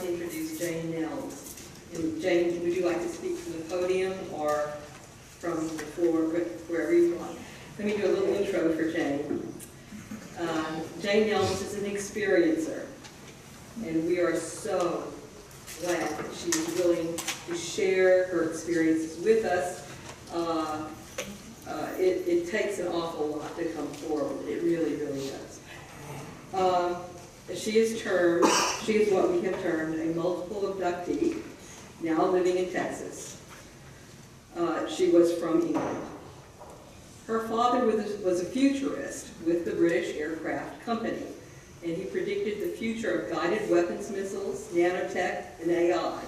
to introduce Jane Nelms. And Jane, would you like to speak from the podium or from the floor, wherever you want? Let me do a little intro for Jane. Jane Nelms is an experiencer, and we are so glad that she is willing to share her experiences with us. It takes an awful lot to come forward. It really, really does. She is what we have termed a multiple abductee, now living in Texas. She was from England. Her father was a futurist with the British Aircraft Company, and he predicted the future of guided weapons missiles, nanotech, and AI.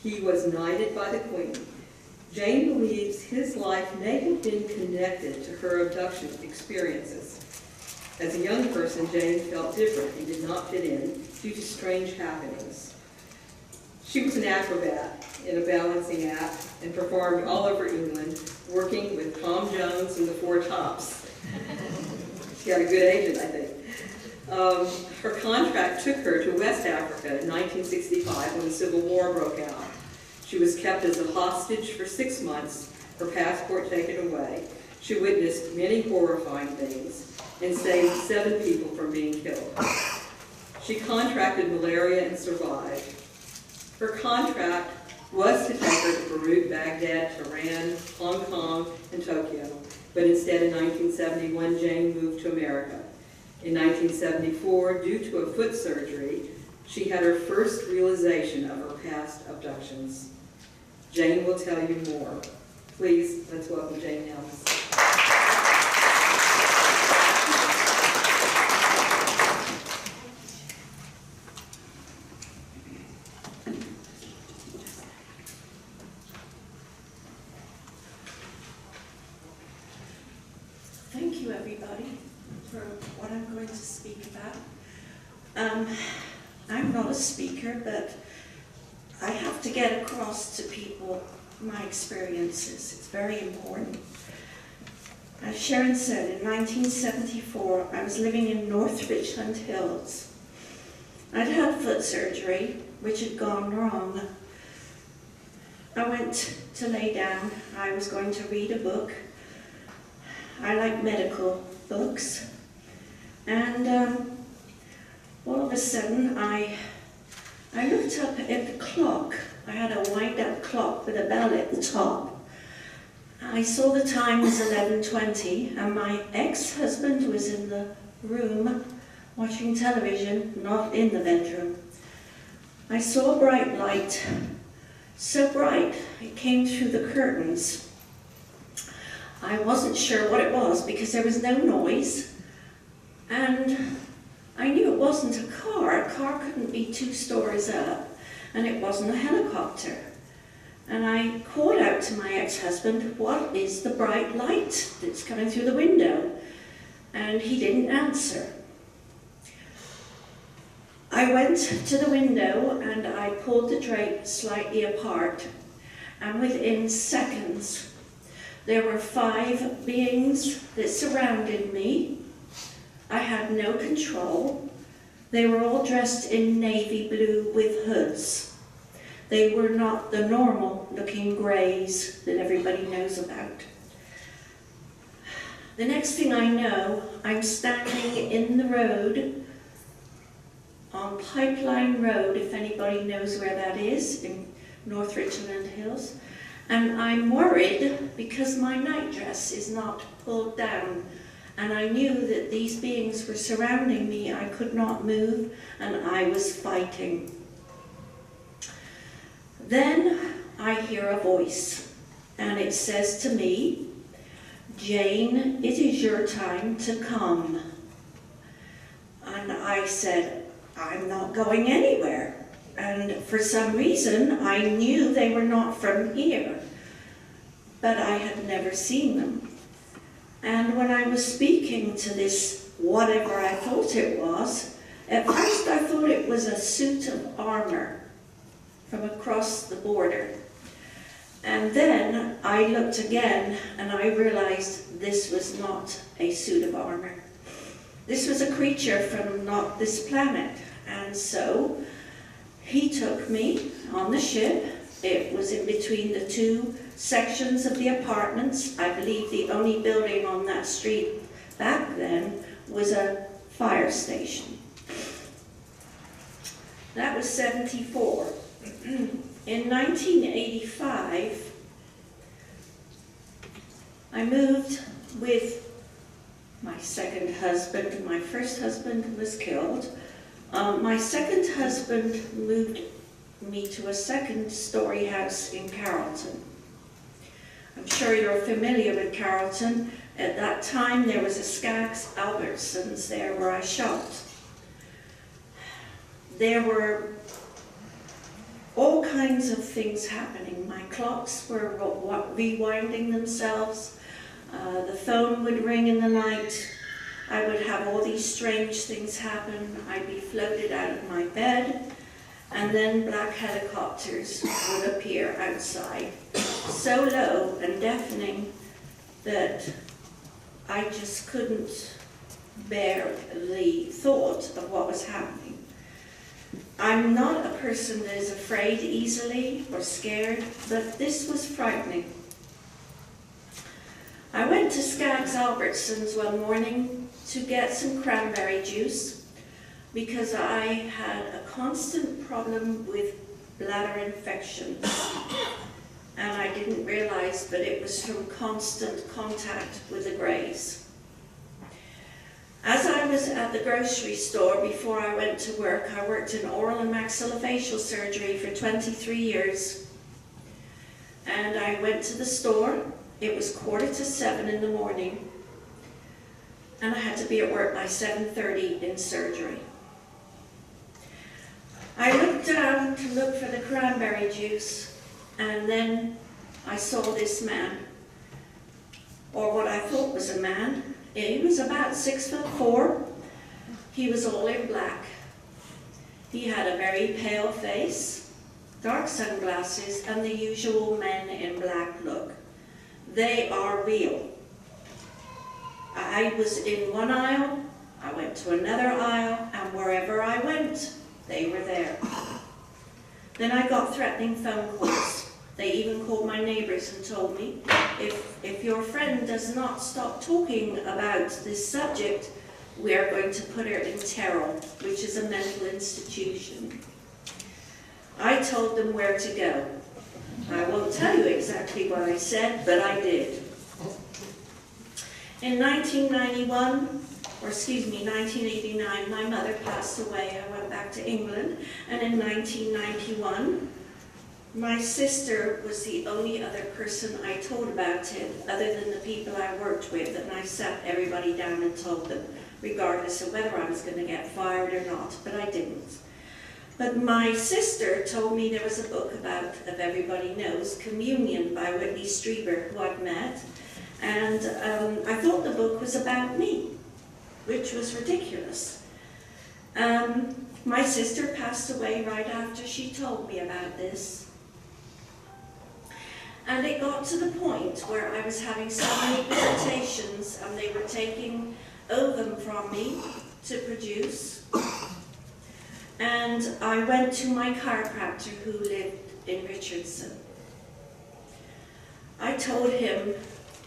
He was knighted by the Queen. Jane believes his life may have been connected to her abduction experiences. As a young person, Jane felt different and did not fit in due to strange happenings. She was an acrobat in a balancing act and performed all over England, working with Tom Jones and the Four Tops. She had a good agent, I think. Her contract took her to West Africa in 1965 when the Civil War broke out. She was kept as a hostage for 6 months, her passport taken away. She witnessed many horrifying things and saved 7 people from being killed. She contracted malaria and survived. Her contract was to take her to Beirut, Baghdad, Tehran, Hong Kong, and Tokyo, but instead in 1971, Jane moved to America. In 1974, due to a foot surgery, she had her first realization of her past abductions. Jane will tell you more. Please, let's welcome Jane Nelms. Thank you, everybody, for what I'm going to speak about. I'm not a speaker, but I have to get across to people my experiences. It's very important. As Sharon said, in 1974, I was living in North Richland Hills. I'd had foot surgery, which had gone wrong. I went to lay down. I was going to read a book. I like medical books. And all of a sudden, I looked up at the clock. I had a wind-up clock with a bell at the top. I saw the time was 11:20, and my ex-husband was in the room watching television, not in the bedroom. I saw a bright light, so bright it came through the curtains. I wasn't sure what it was because there was no noise, and I knew it wasn't a car. A car couldn't be 2 stories up, and it wasn't a helicopter. And I called out to my ex-husband, "What is the bright light that's coming through the window?" And he didn't answer. I went to the window and I pulled the drape slightly apart, and within seconds, there were 5 beings that surrounded me. I had no control. They were all dressed in navy blue with hoods. They were not the normal looking greys that everybody knows about. The next thing I know, I'm standing in the road, on Pipeline Road, if anybody knows where that is, in North Richland Hills. And I'm worried because my nightdress is not pulled down. And I knew that these beings were surrounding me. I could not move, and I was fighting. Then I hear a voice, and it says to me, "Jane, it is your time to come." And I said, "I'm not going anywhere." And for some reason, I knew they were not from here, but I had never seen them. And when I was speaking to this, whatever I thought it was, at first I thought it was a suit of armor from across the border. And then I looked again and I realized this was not a suit of armor. This was a creature from not this planet. And so He took me on the ship. It was in between the two sections of the apartments. I believe the only building on that street back then was a fire station. That was 74. In 1985, I moved with my second husband. My first husband was killed. My second husband moved me to a second-story house in Carrollton. I'm sure you're familiar with Carrollton. At that time, there was a Skaggs Albertsons there where I shopped. There were all kinds of things happening. My clocks were rewinding themselves. The phone would ring in the night. I would have all these strange things happen. I'd be floated out of my bed, and then black helicopters would appear outside, so low and deafening that I just couldn't bear the thought of what was happening. I'm not a person that is afraid easily or scared, but this was frightening. I went to Skaggs Albertsons one morning to get some cranberry juice because I had a constant problem with bladder infections, and I didn't realize that it was from constant contact with the greys. As I was at the grocery store before I went to work, I worked in oral and maxillofacial surgery for 23 years. And I went to the store. It was 6:45 in the morning. And I had to be at work by 7:30 in surgery. I looked down to look for the cranberry juice, and then I saw this man, or what I thought was a man. He was about 6'4". He was all in black. He had a very pale face, dark sunglasses, and the usual men in black look. They are real. I was in one aisle, I went to another aisle, and wherever I went, they were there. Then I got threatening phone calls. They even called my neighbors and told me, if your friend does not stop talking about this subject, we are going to put her in Terrell, which is a mental institution. I told them where to go. I won't tell you exactly what I said, but I did. In 1989, my mother passed away. I went back to England, and in 1991, my sister was the only other person I told about it, other than the people I worked with, and I sat everybody down and told them, regardless of whether I was going to get fired or not, but I didn't. But my sister told me there was a book about, if everybody knows, Communion by Whitley Strieber, who I'd met, and I thought the book was about me, which was ridiculous. My sister passed away right after she told me about this. And it got to the point where I was having so many visitations, and they were taking ovum from me to produce. And I went to my chiropractor who lived in Richardson. I told him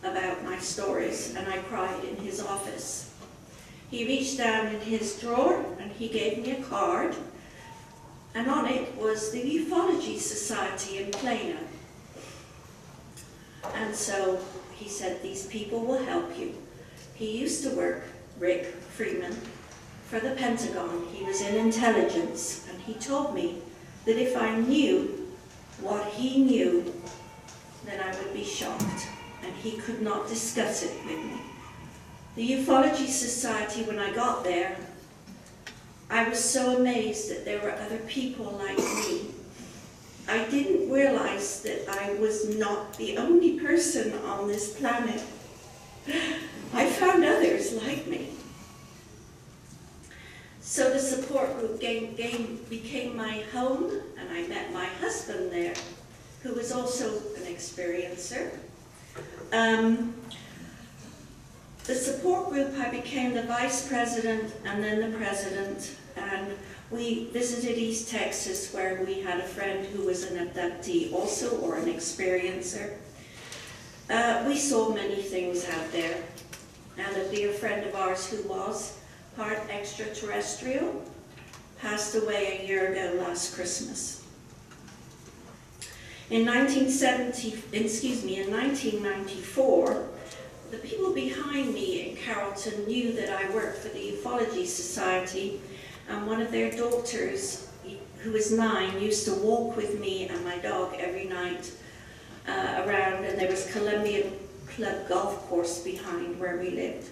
about my stories, and I cried in his office. He reached down in his drawer and he gave me a card, and on it was the Ufology Society in Plano. And so he said, these people will help you. He used to work, Rick Freeman, for the Pentagon. He was in intelligence, and he told me that if I knew what he knew, then I would be shocked, and he could not discuss it with me. The Ufology Society, when I got there, I was so amazed that there were other people like me. I didn't realize that I was not the only person on this planet. I found others like me. So the support group became my home, and I met my husband there, who was also an experiencer. The support group, I became the vice president and then the president, and we visited East Texas, where we had a friend who was an abductee also, or an experiencer. We saw many things out there, and a dear friend of ours who was part extraterrestrial passed away a year ago last Christmas. In 1994, the people behind me in Carrollton knew that I worked for the Ufology Society, and one of their daughters, who was 9, used to walk with me and my dog every night around, and there was Columbian Club golf course behind where we lived.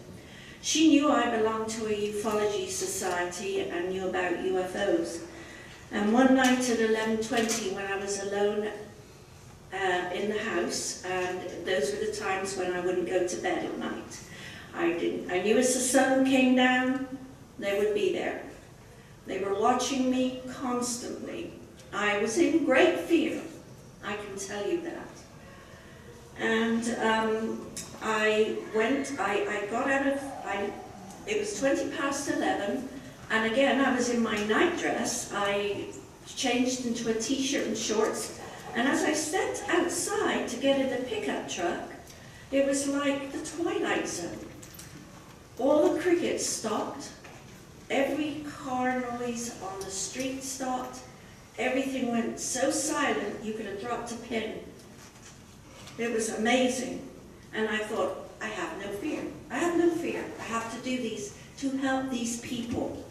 She knew I belonged to a ufology society and knew about UFOs. And one night at 11:20, when I was alone in the house, and those were the times when I wouldn't go to bed at night, I knew as the sun came down, they would be there. They were watching me constantly. I was in great fear, I can tell you that. And it was 20 past 11, and again I was in my nightdress. I changed into a t-shirt and shorts, and as I stepped outside to get in the pickup truck, it was like the Twilight Zone. All the crickets stopped, every car noise on the street stopped, everything went so silent you could have dropped a pin. It was amazing, and I thought, I have no fear. I have no fear. I have to do these to help these people.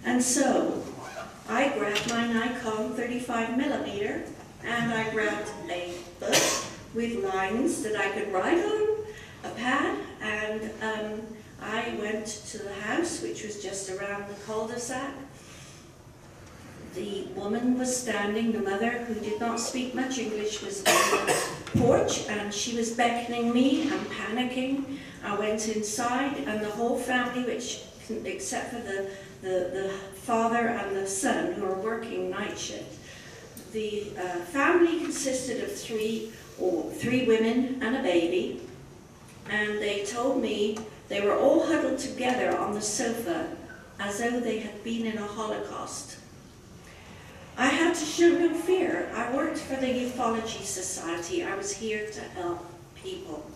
And so I grabbed my Nikon 35mm, and I grabbed a book with lines that I could write on, a pad, and I went to the house, which was just around the cul-de-sac. The woman was standing, the mother, who did not speak much English, was on the porch, and she was beckoning me. I'm panicking. I went inside, and the whole family, which, except for the father and the son, who are working night shift, the family consisted of three women and a baby, and they told me they were all huddled together on the sofa as though they had been in a Holocaust. I had to show no fear. I worked for the Ufology Society. I was here to help people.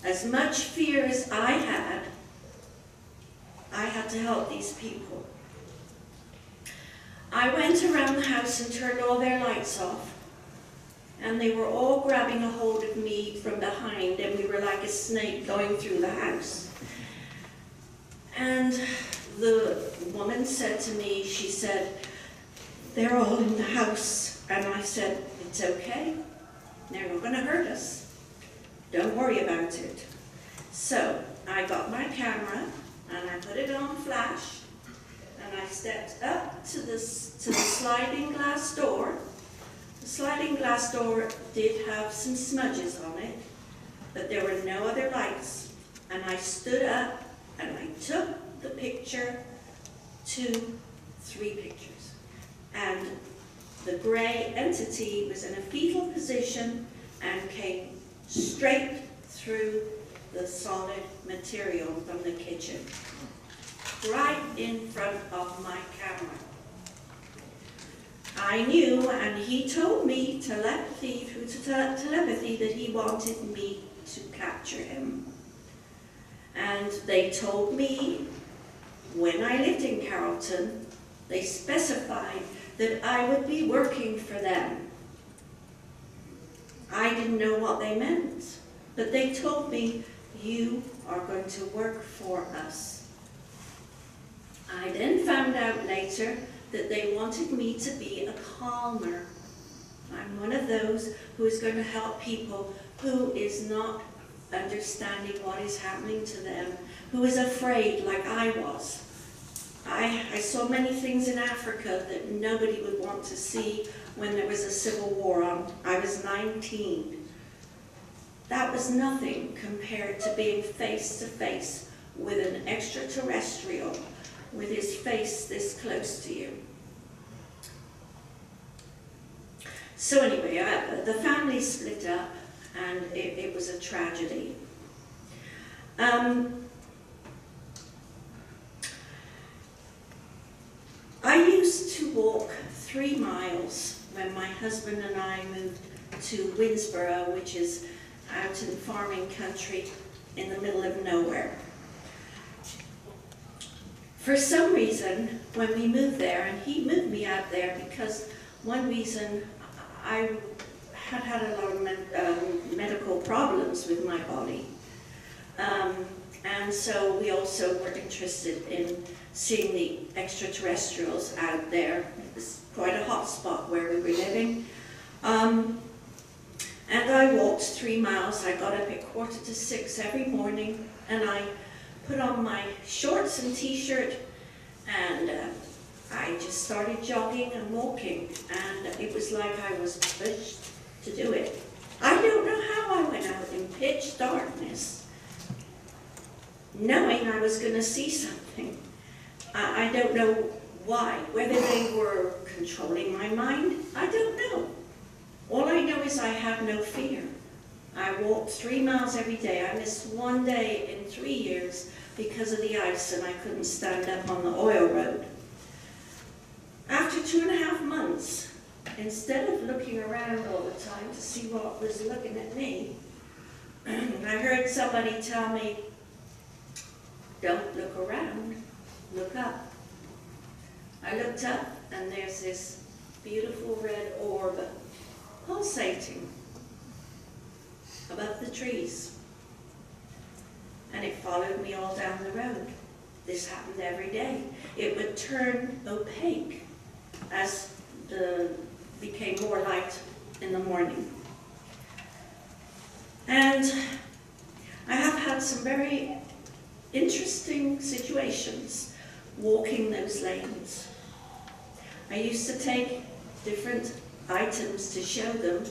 As much fear as I had to help these people. I went around the house and turned all their lights off, and they were all grabbing a hold of me from behind, and we were like a snake going through the house. And the woman said to me, she said, "They're all in the house." And I said, "It's okay. They're not going to hurt us. Don't worry about it." So I got my camera and I put it on flash, and I stepped up to the sliding glass door. The sliding glass door did have some smudges on it, but there were no other lights. And I stood up and I took the picture, 2, 3 pictures. And the gray entity was in a fetal position and came straight through the solid material from the kitchen, right in front of my camera. I knew, and he told me through telepathy that he wanted me to capture him. And they told me, when I lived in Carrollton, they specified that I would be working for them. I didn't know what they meant, but they told me, "You are going to work for us." I then found out later that they wanted me to be a calmer. I'm one of those who is going to help people who is not understanding what is happening to them, who is afraid like I was. I saw many things in Africa that nobody would want to see when there was a civil war on. I was 19. That was nothing compared to being face to face with an extraterrestrial with his face this close to you. So anyway, the family split up, and it was a tragedy. walk 3 miles when my husband and I moved to Winsboro, which is out in farming country in the middle of nowhere. For some reason, when we moved there, and he moved me out there because one reason I had a lot of medical problems with my body. And so we also were interested in seeing the extraterrestrials out there. It was quite a hot spot where we were living. And I walked 3 miles. I got up at 5:45 every morning, and I put on my shorts and t-shirt, and I just started jogging and walking, and it was like I was pushed to do it. I don't know how I went out in pitch darkness, knowing I was going to see something. I don't know why. Whether they were controlling my mind, I don't know. All I know is I have no fear. I walked 3 miles every day. I missed one day in 3 years because of the ice, and I couldn't stand up on the oil road. After 2.5 months, instead of looking around all the time to see what was looking at me, I heard somebody tell me, "Don't look around, look up." I looked up, and there's this beautiful red orb pulsating above the trees. And it followed me all down the road. This happened every day. It would turn opaque as became more light in the morning. And I have had some very interesting situations walking those lanes. I used to take different items to show them,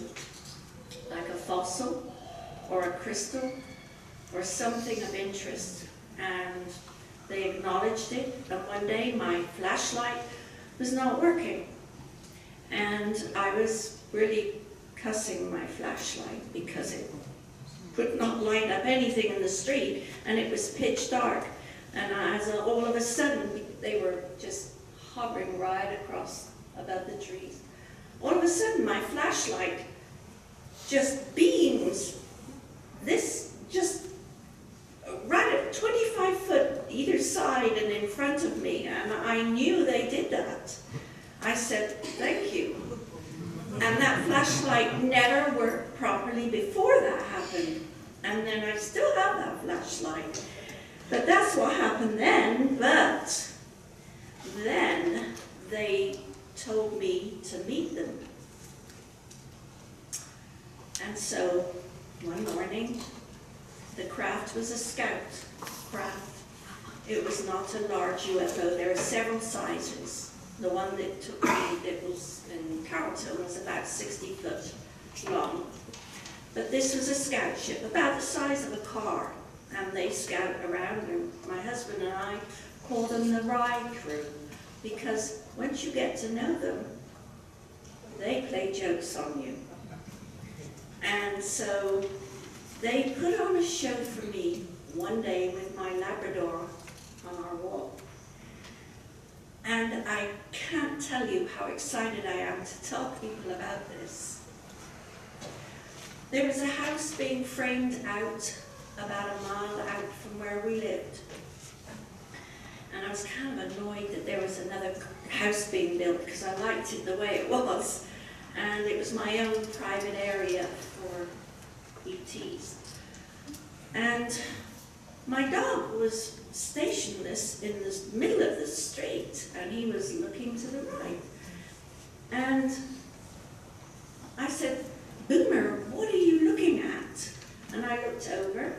like a fossil or a crystal or something of interest, and they acknowledged it. And one day my flashlight was not working, and I was really cussing my flashlight because it could not light up anything in the street, and it was pitch dark. And all of a sudden, they were just hovering right across above the trees. All of a sudden, my flashlight just beams this just right at 25 foot either side and in front of me, and I knew they did that. I said, "Thank you." And that flashlight never worked properly before that happened. And then I still have that flashlight. But that's what happened then. But then they told me to meet them. And so one morning, the craft was a scout craft. It was not a large UFO. There are several sizes. The one that took me, that was in Carrollton, was about 60 foot long. But this was a scout ship, about the size of a car. And they scout around, and my husband and I call them the ride crew, because once you get to know them, they play jokes on you. And so they put on a show for me one day with my Labrador on our walk. And I can't tell you how excited I am to tell people about this. There was a house being framed out about a mile out from where we lived. And I was kind of annoyed that there was another house being built because I liked it the way it was. And it was my own private area for ETs. And my dog was stationless in the middle of the street, and he was looking to the right. And I said, "Boomer, what are you looking at?" And I looked over,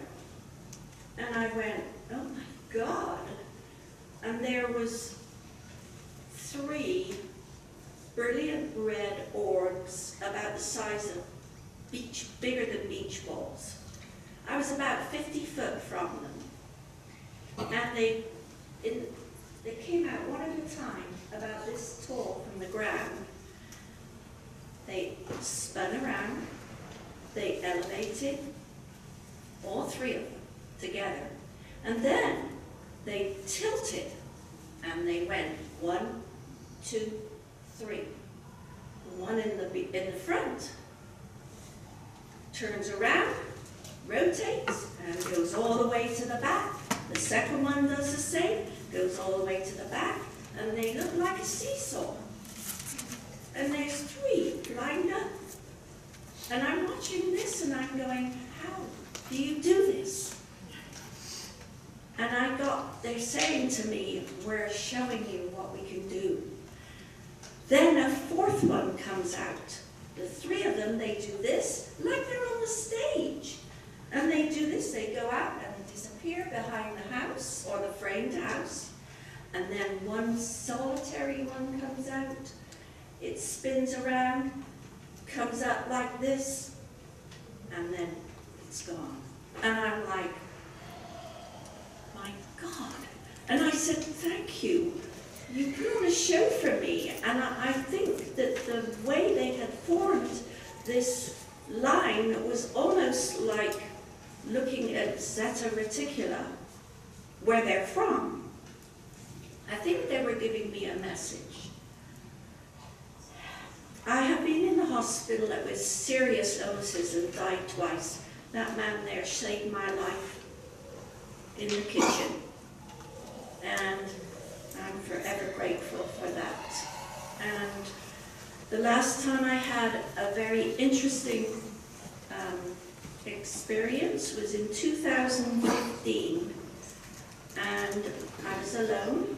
and I went, "Oh my God." And there was 3 brilliant red orbs about the size of bigger than beach balls. I was about 50 foot from them. And they came out one at a time, about this tall from the ground. They spun around, they elevated, all 3 of them together. And then they tilted, and they went 1, 2, 3. One in the front turns around, rotates, and goes all the way to the back. The second one does the same, goes all the way to the back, and they look like a seesaw. And there's 3 lined up. And I'm watching this and I'm going, how do you do this? And they're saying to me, we're showing you what we can do. Then a 4th one comes out. The 3 of them, they do this like they're on the stage. And they do this, they go out and disappear behind the house or the framed house. And then one solitary one comes out. It spins around, comes up like this, and then it's gone. And I'm like, my God. And I said, thank you. You put on a show for me. And I think that the way they had formed this line was almost like looking at Zeta Reticula, where they're from. I think they were giving me a message. I have been in the hospital with serious illnesses and died twice. That man there saved my life in the kitchen. And I'm forever grateful for that. And the last time I had a very interesting experience was in 2015. And I was alone,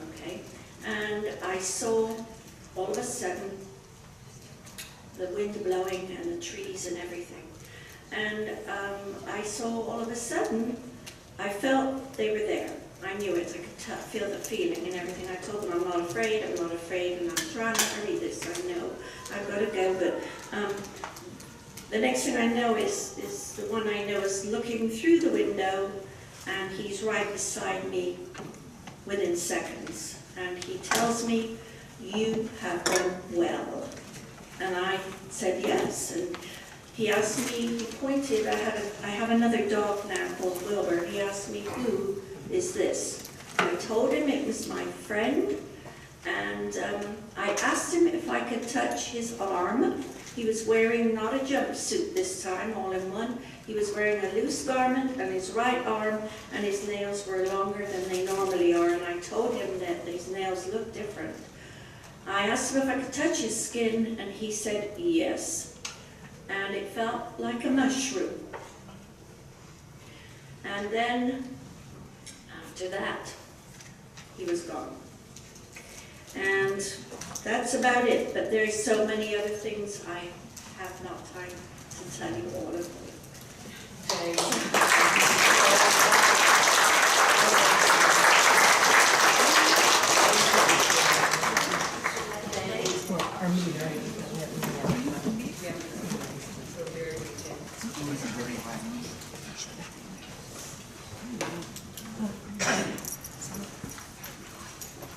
okay, and I saw all of a sudden the wind blowing and the trees and everything. And I saw all of a sudden, I felt they were there. I knew it, I could feel the feeling and everything. I told them, I'm not afraid, and I'm trying to hurry this, I know, I've got to go. But the next thing I know is the one I know is looking through the window, and he's right beside me within seconds. And he tells me, you have done well. And I said yes. And he asked me, he pointed, I have another dog now called Wilbur. He asked me, who is this? I told him it was my friend. And I asked him if I could touch his arm. He was wearing not a jumpsuit this time, all in one. He was wearing a loose garment on his right arm, and his nails were longer than they normally are. And I told him that these nails look different. I asked him if I could touch his skin, and he said yes. And it felt like a mushroom. And then, after that, he was gone. And that's about it, but there's so many other things I have not time to tell you all of them.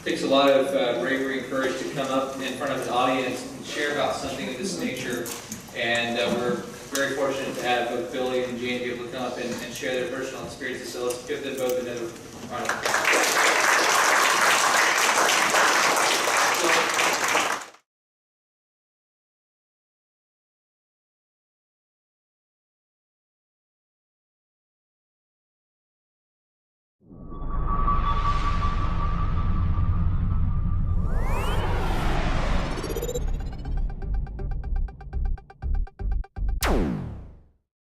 It takes a lot of bravery and courage to come up in front of an audience and share about something of this nature. And we're very fortunate to have both Billy and Jane be able to come up and share their personal experiences. So let's give them both another round of applause.